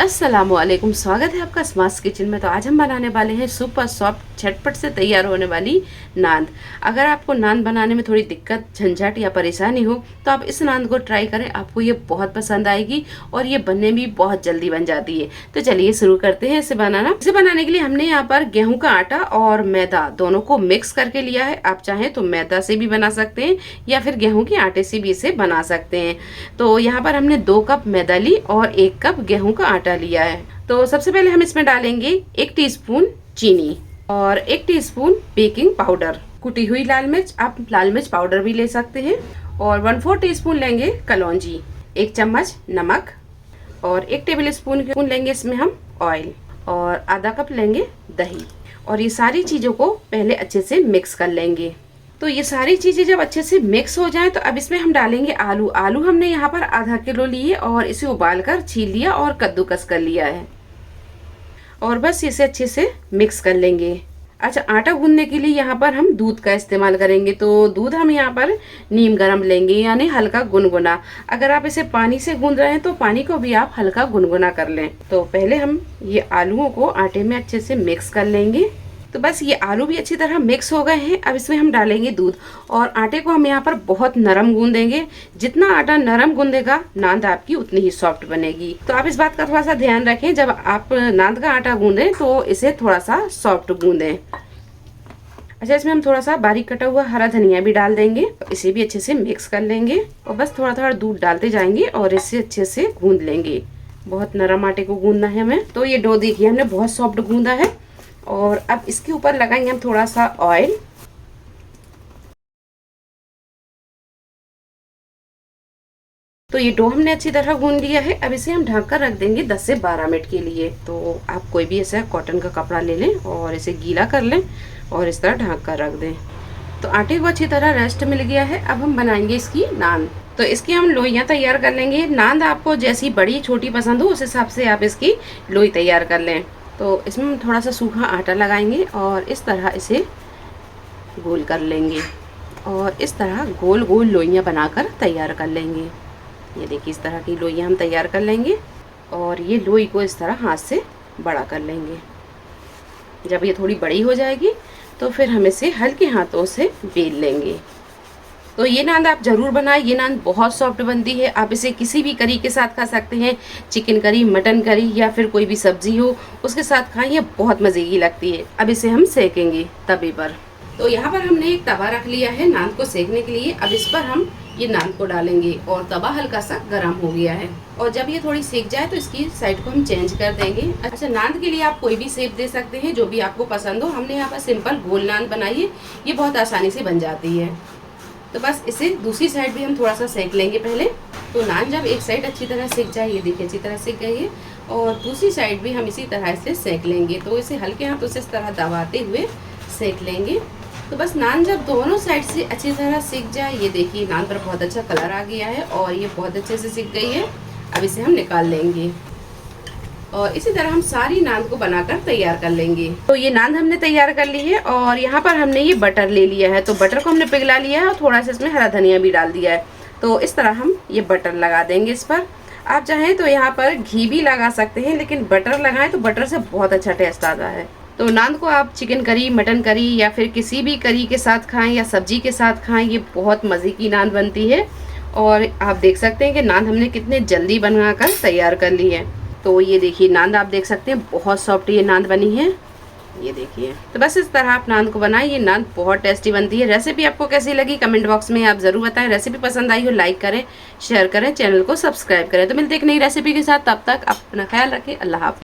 अस्सलामुअलैकुम, स्वागत है आपका स्मार्ट किचन में। तो आज हम बनाने वाले हैं सुपर सॉफ्ट झटपट से तैयार होने वाली नान। अगर आपको नान बनाने में थोड़ी दिक्कत, झंझट या परेशानी हो तो आप इस नान को ट्राई करें, आपको ये बहुत पसंद आएगी और ये बनने भी बहुत जल्दी बन जाती है। तो चलिए शुरू करते हैं इसे बनाना। इसे बनाने के लिए हमने यहाँ पर गेहूं का आटा और मैदा दोनों को मिक्स करके लिया है। आप चाहें तो मैदा से भी बना सकते हैं या फिर गेहूं के आटे से भी इसे बना सकते हैं। तो यहाँ पर हमने 2 कप मैदा ली और 1 कप गेहूं का आटा लिया है। तो सबसे पहले हम इसमें डालेंगे 1 टीस्पून चीनी और 1 टीस्पून बेकिंग पाउडर, कुटी हुई लाल मिर्च, आप लाल मिर्च पाउडर भी ले सकते हैं, और 1/4 टीस्पून लेंगे कलौंजी, 1 चम्मच नमक और 1 टेबल स्पून लेंगे इसमें हम ऑयल और आधा कप लेंगे दही। और ये सारी चीजों को पहले अच्छे से मिक्स कर लेंगे। तो ये सारी चीजें जब अच्छे से मिक्स हो जाएं तो अब इसमें हम डालेंगे आलू। आलू हमने यहाँ पर आधा किलो लिए और इसे उबालकर छील लिया और कद्दूकस कर लिया है और बस इसे अच्छे से मिक्स कर लेंगे। अच्छा, आटा गूंदने के लिए यहाँ पर हम दूध का इस्तेमाल करेंगे। तो दूध हम यहाँ पर नीम गर्म लेंगे, यानी हल्का गुनगुना। अगर आप इसे पानी से गूंद रहे हैं तो पानी को भी आप हल्का गुनगुना कर लें। तो पहले हम ये आलूओं को आटे में अच्छे से मिक्स कर लेंगे। तो बस ये आलू भी अच्छी तरह मिक्स हो गए हैं। अब इसमें हम डालेंगे दूध और आटे को हम यहाँ पर बहुत नरम गूंदेंगे। जितना आटा नरम गूंदेगा नान आपकी उतनी ही सॉफ्ट बनेगी। तो आप इस बात का थोड़ा सा ध्यान रखें, जब आप नान का आटा गूंदें तो इसे थोड़ा सा सॉफ्ट गूंदें। अच्छा, इसमें हम थोड़ा सा बारीक कटा हुआ हरा धनिया भी डाल देंगे, इसे भी अच्छे से मिक्स कर लेंगे और बस थोड़ा थोड़ा दूध डालते जाएंगे और इसे अच्छे से गूंद लेंगे। बहुत नरम आटे को गूंदना है हमें। तो ये डो देखिए हमने बहुत सॉफ्ट गूंदा है और अब इसके ऊपर लगाएंगे हम थोड़ा सा ऑयल। तो ये डो हमने अच्छी तरह गूंद लिया है। अब इसे हम ढक कर रख देंगे 10 से 12 मिनट के लिए। तो आप कोई भी ऐसा कॉटन का कपड़ा ले लें और इसे गीला कर लें और इस तरह ढक कर रख दें। तो आटे को अच्छी तरह रेस्ट मिल गया है। अब हम बनाएंगे इसकी नान। तो इसकी हम लोइयां तैयार कर लेंगे। नान आपको जैसी बड़ी छोटी पसंद हो उस हिसाब से आप इसकी लोई तैयार कर लें। तो इसमें हम थोड़ा सा सूखा आटा लगाएंगे और इस तरह इसे गोल कर लेंगे और इस तरह गोल गोल लोइयां बनाकर तैयार कर लेंगे। ये देखिए इस तरह की लोइयां हम तैयार कर लेंगे और ये लोई को इस तरह हाथ से बड़ा कर लेंगे। जब ये थोड़ी बड़ी हो जाएगी तो फिर हम इसे हल्के हाथों से बेल लेंगे। तो ये नान आप ज़रूर बनाएं, ये नान बहुत सॉफ्ट बनती है। आप इसे किसी भी करी के साथ खा सकते हैं, चिकन करी, मटन करी या फिर कोई भी सब्जी हो उसके साथ खाएं, ये बहुत मज़े की लगती है। अब इसे हम सेकेंगे तवे पर। तो यहाँ पर हमने एक तवा रख लिया है नान को सेकने के लिए। अब इस पर हम ये नान को डालेंगे और तवा हल्का सा गर्म हो गया है और जब ये थोड़ी सेक जाए तो इसकी साइड को हम चेंज कर देंगे। अच्छा, नान के लिए आप कोई भी शेप दे सकते हैं जो भी आपको पसंद हो। हमने यहाँ पर सिंपल गोल नान बनाई है, ये बहुत आसानी से बन जाती है। तो बस इसे दूसरी साइड भी हम थोड़ा सा सेक लेंगे पहले। तो नान जब एक साइड अच्छी तरह सेक जाए, ये देखिए अच्छी तरह सेक गई है, और दूसरी साइड भी हम इसी तरह से सेक लेंगे। तो इसे हल्के हाथों से इस तरह दबाते हुए सेक लेंगे। तो बस नान जब दोनों साइड से अच्छी तरह सेक जाए, ये देखिए नान पर बहुत अच्छा कलर आ गया है और ये बहुत अच्छे से सेक गई है। अब इसे हम निकाल लेंगे और इसी तरह हम सारी नान को बनाकर तैयार कर लेंगे। तो ये नान हमने तैयार कर ली है और यहाँ पर हमने ये बटर ले लिया है। तो बटर को हमने पिघला लिया है और थोड़ा सा इसमें हरा धनिया भी डाल दिया है। तो इस तरह हम ये बटर लगा देंगे इस पर। आप चाहें तो यहाँ पर घी भी लगा सकते हैं, लेकिन बटर लगाएं तो बटर से बहुत अच्छा टेस्ट आता है। तो नान को आप चिकन करी, मटन करी या फिर किसी भी करी के साथ खाएं या सब्जी के साथ खाएं, ये बहुत मज़े की नान बनती है। और आप देख सकते हैं कि नान हमने कितने जल्दी बनाकर तैयार कर ली है। तो ये देखिए नान आप देख सकते हैं बहुत सॉफ्ट ये नान बनी है, ये देखिए। तो बस इस तरह आप नान को बनाएं, ये नान बहुत टेस्टी बनती है। रेसिपी आपको कैसी लगी कमेंट बॉक्स में आप ज़रूर बताएं। रेसिपी पसंद आई हो लाइक करें, शेयर करें, चैनल को सब्सक्राइब करें। तो मिलते एक नई रेसिपी के साथ, तब तक अपना ख्याल रखें। अल्लाह हाफ़िज़।